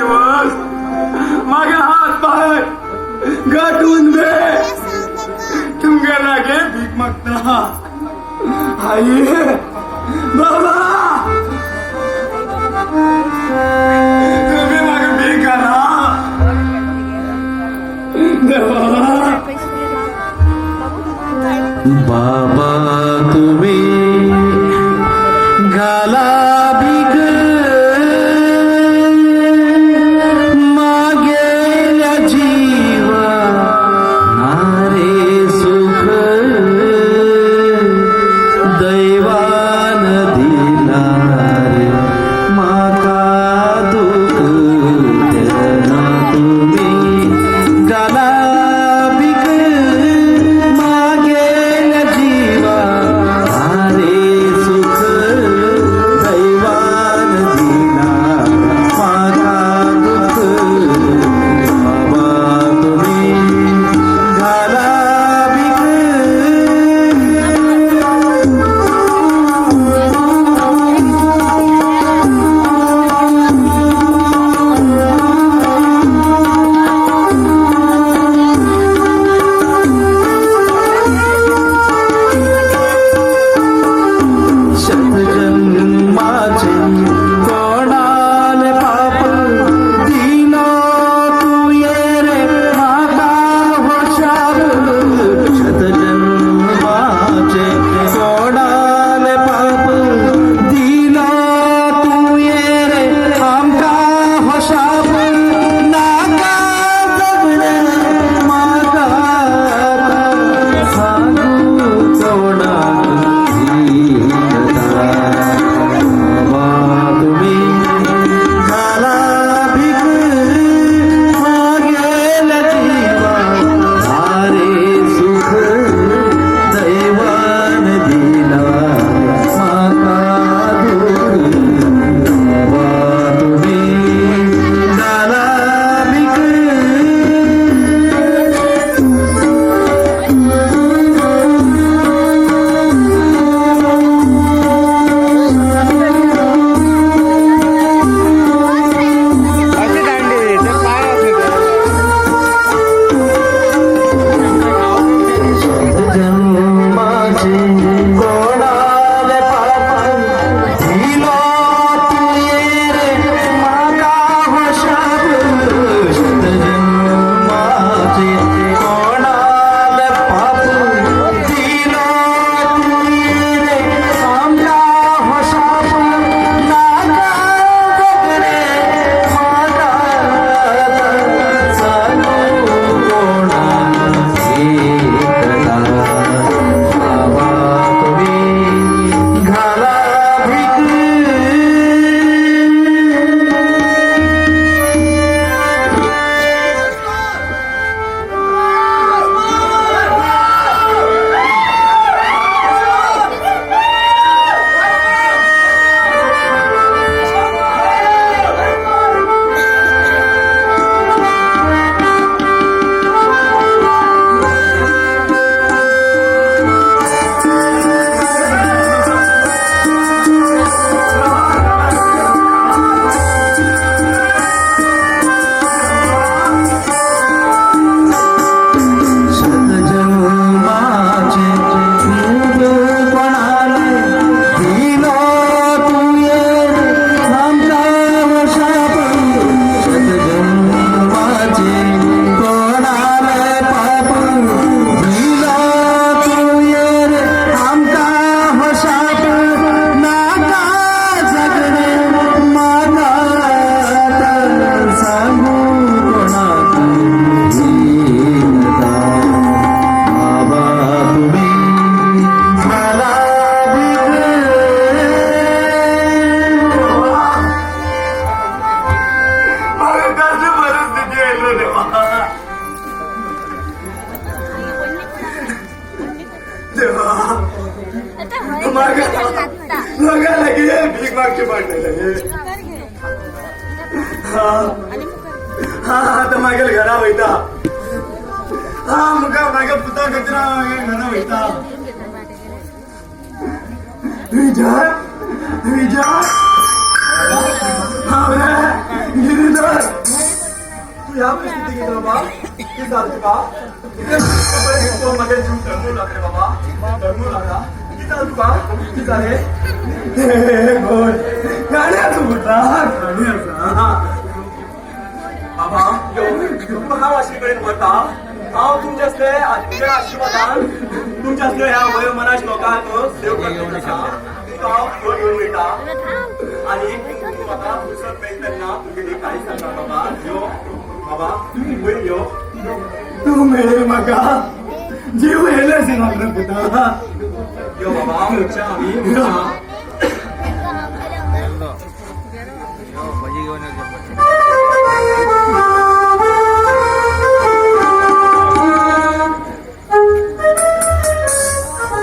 दिवस माझे हात पाय गाठून दे तुमच्या लागे भीक मागता आई बाबा तुम्ही मागे भीक आणा बाबा तुम्ही घाला भीक मागेल्या जीवा नारे सुख दैवान दिला रे माका दुःख देना तुम्ही घाला भीक मागेल्या जीवा नारे सुख दैवान दिला माका दुःख बाबा तुम्ही घाला भीक शतजन्माचे कोणाले पाप दिला तू ये रे माता हो शाप शतजन्माचे कोणाले पाप दिला तू ये रे आमका हो शाप नाका जगणे माता सांगू कोणा भीक मागची भांडण हा आता मागेल घरा वयता हा मुका मागे पुता कचरा घरा वयता विजय विजय हा गिरीधर तू ह्या परिस्थिती गेली बाबा किती झालं तुका तो माझ्या जीव टर्मू लागले बाबा टर्मू लागला किती झालं तुका किती झाले गाण्याचं होता गाण्याचा बाबा हा वाशीकडे वता हांव तुमचे असले तुमच्या आशिर्वादान तुमच्या असले ह्या वयोमनाश लोकांक सेव करता तुका हांव फोन घेऊन वयता आणि तू म्हाका पुस्तक पेटतना तुगेली काही सांगा बाबा यो बाबा वयर यो तू मेळे म्हाका जीव येयलेच म्हाका पुता यो बाबा वयच्या आमी भजी घेऊन येतो